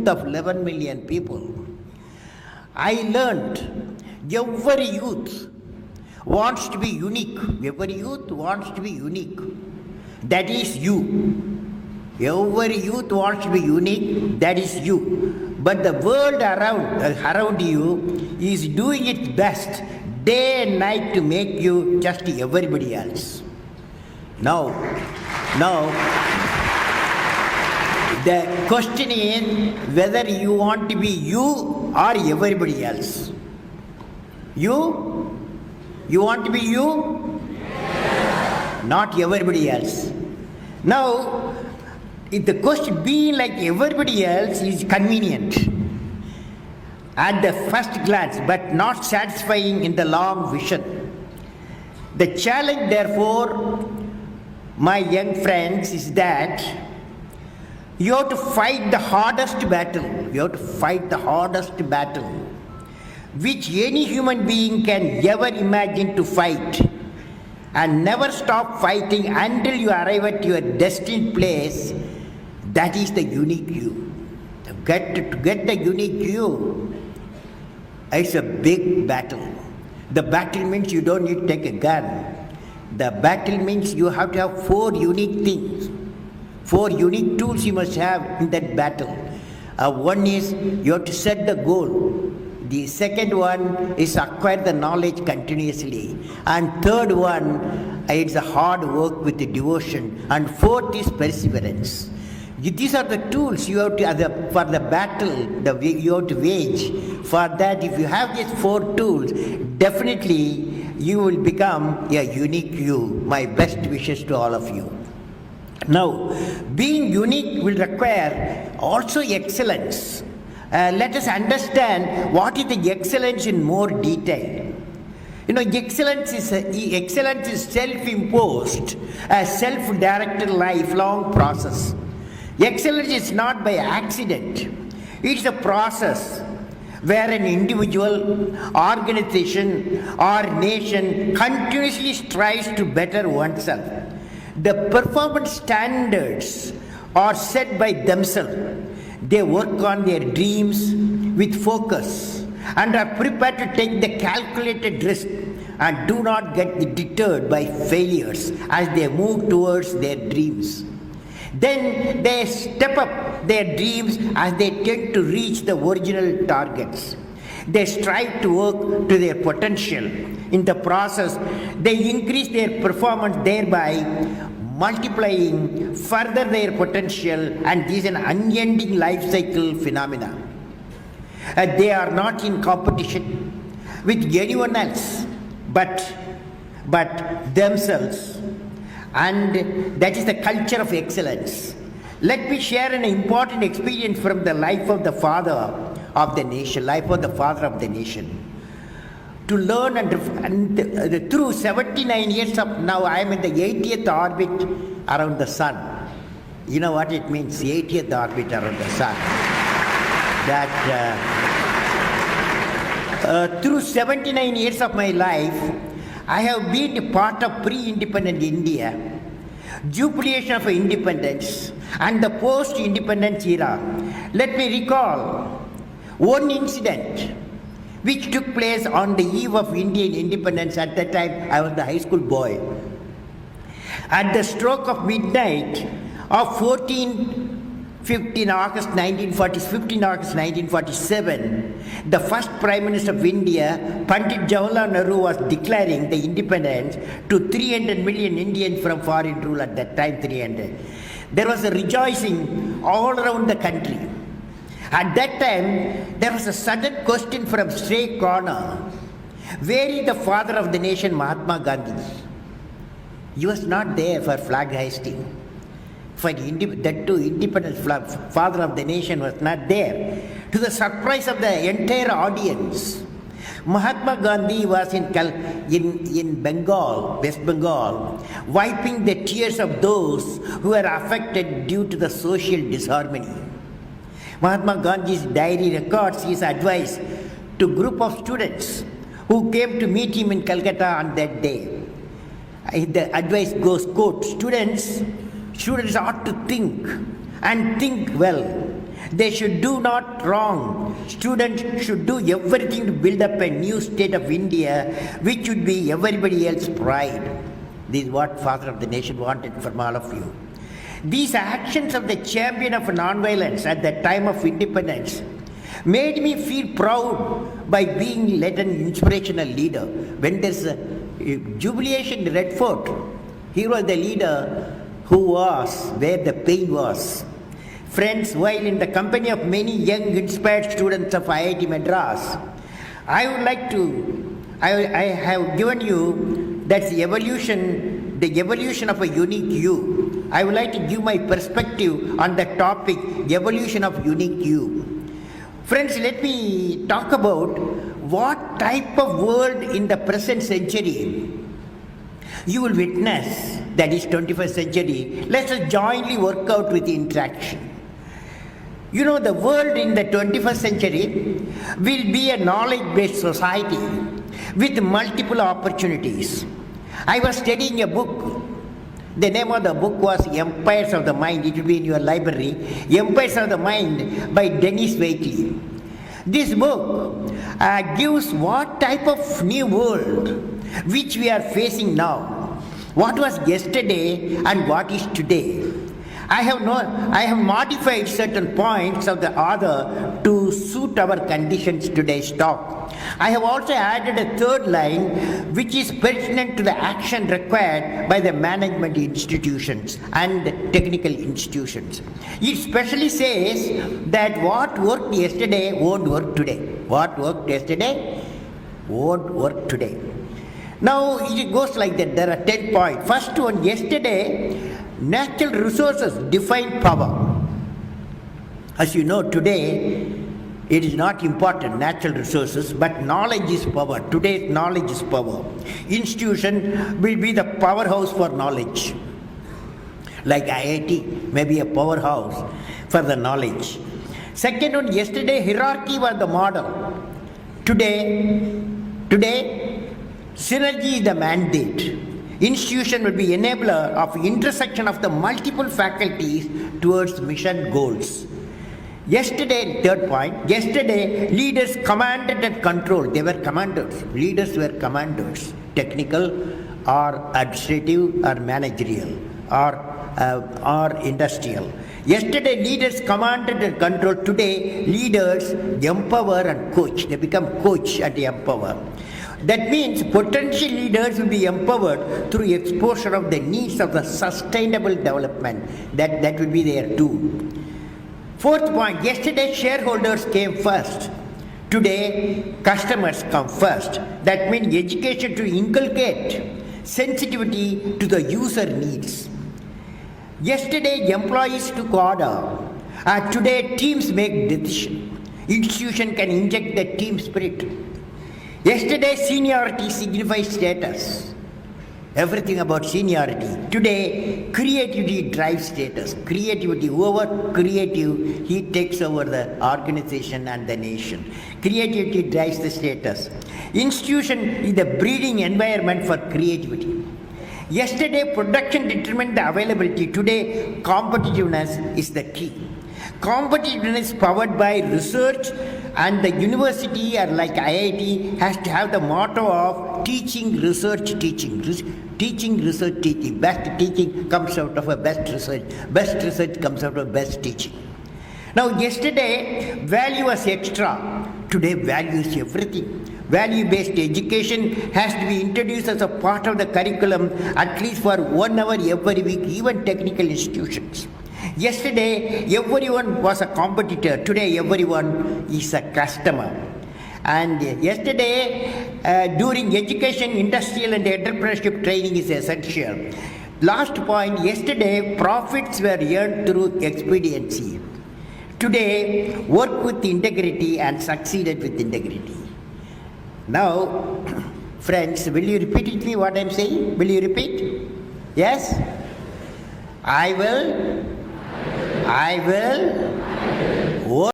youth of 11 million people. I learned every youth wants to be unique. Every youth wants to be unique. That is you. Every youth wants to be unique. That is you. But the world around you is doing its best day and night to make you just everybody else. Now, the question is whether you want to be you or everybody else. You want to be you? Not everybody else. Now, if the question being like everybody else is convenient at the first glance, but not satisfying in the long vision. The challenge, therefore, my young friends, is that you have to fight the hardest battle. You have to fight the hardest battle which any human being can ever imagine to fight, and never stop fighting until you arrive at your destined place. That is the unique you. To get the unique you, it's a big battle. The battle means you don't need to take a gun. The battle means you have to have 4 unique things. 4 unique tools you must have in that battle. One is you have to set the goal. The second one is acquire the knowledge continuously. And third one, it's a hard work with the devotion. And fourth is perseverance. These are the tools you have to, for the battle you have to wage. For that, if you have these 4 tools, definitely you will become a unique you. My best wishes to all of you. Now, being unique will require also excellence. Let us understand what is the excellence in more detail. Excellence is self-imposed, a self-directed lifelong process. Excellence is not by accident. It's a process where an individual, organization, or nation continuously strives to better oneself. The performance standards are set by themselves. They work on their dreams with focus and are prepared to take the calculated risk and do not get deterred by failures as they move towards their dreams. Then they step up their dreams as they tend to reach the original targets. They strive to work to their potential. In the process, they increase their performance, thereby multiplying further their potential, and this is an unending life cycle phenomena. They are not in competition with anyone else but themselves, and that is the culture of excellence. Let me share an important experience from the life of the father of the nation. To learn and through 79 years of now, I am in the 80th orbit around the sun. You know what it means, 80th orbit around the sun. Through 79 years of my life, I have been a part of pre-independent India, jubilation of independence, and the post-independence era. Let me recall one incident which took place on the eve of Indian independence. At that time, I was the high school boy. At the stroke of midnight of 15 August 1947, the first Prime Minister of India, Pandit Jawaharlal Nehru, was declaring the independence to 300 million Indians from foreign rule. At that time, 300. There was a rejoicing all around the country. At that time, there was a sudden question from stray corner. Where is the father of the nation, Mahatma Gandhi? He was not there for flag hoisting. That too, independence father of the nation was not there. To the surprise of the entire audience, Mahatma Gandhi was in Bengal, West Bengal, wiping the tears of those who were affected due to the social disharmony. Mahatma Gandhi's diary records his advice to a group of students who came to meet him in Calcutta on that day. The advice goes, quote, students ought to think and think well. They should do not wrong. Students should do everything to build up a new state of India, which would be everybody else's pride. This is what Father of the Nation wanted from all of you. These actions of the champion of nonviolence at the time of independence made me feel proud by being led an inspirational leader. When there's a jubilation in Red Fort, he was the leader who was where the pain was. Friends, while in the company of many young inspired students of IIT Madras, I have given you that's the evolution of a unique you. I would like to give my perspective on the topic, evolution of unique you. Friends, let me talk about what type of world in the present century you will witness, that is 21st century. Let us jointly work out with the interaction. You know, the world in the 21st century will be a knowledge-based society with multiple opportunities. I was studying a book. The name of the book was Empires of the Mind. It will be in your library. Empires of the Mind by Dennis Waitley. This book gives what type of new world which we are facing now. What was yesterday and what is today. I have modified certain points of the author to suit our conditions today's talk. I have also added a third line which is pertinent to the action required by the management institutions and technical institutions. It specially says that what worked yesterday won't work today. What worked yesterday won't work today. Now it goes like that. There are 10 points. First one, yesterday natural resources define power. As you know, today it is not important, natural resources, but knowledge is power. Today knowledge is power. Institution will be the powerhouse for knowledge. Like IIT may be a powerhouse for the knowledge. Second one, yesterday hierarchy was the model. Today synergy is the mandate. Institution will be enabler of intersection of the multiple faculties towards mission goals. Yesterday, third point, yesterday leaders commanded and controlled. They were commanders. Leaders were commanders. Technical or administrative or managerial or industrial. Yesterday leaders commanded and controlled. Today leaders empower and coach. They become coach and empower. That means potential leaders will be empowered through exposure of the needs of the sustainable development. That will be there too. Fourth point, yesterday shareholders came first. Today customers come first. That means education to inculcate sensitivity to the user needs. Yesterday employees took order. Today teams make decisions. Institution can inject the team spirit. Yesterday, seniority signifies status. Everything about seniority. Today, creativity drives status. Creativity, whoever creative, he takes over the organization and the nation. Creativity drives the status. Institution is the breeding environment for creativity. Yesterday, production determined the availability. Today, competitiveness is the key. Competitiveness powered by research, and the university or like IIT has to have the motto of teaching, research, teaching. Teaching, research, teaching. Best teaching comes out of a best research. Best research comes out of best teaching. Now yesterday value was extra. Today value is everything. Value-based education has to be introduced as a part of the curriculum at least for 1 hour every week, even technical institutions. Yesterday, everyone was a competitor. Today, everyone is a customer. And yesterday, during education, industrial and entrepreneurship training is essential. Last point, yesterday, profits were earned through expediency. Today, work with integrity and succeeded with integrity. Now, friends, will you repeat with me what I am saying? Will you repeat? Yes? I will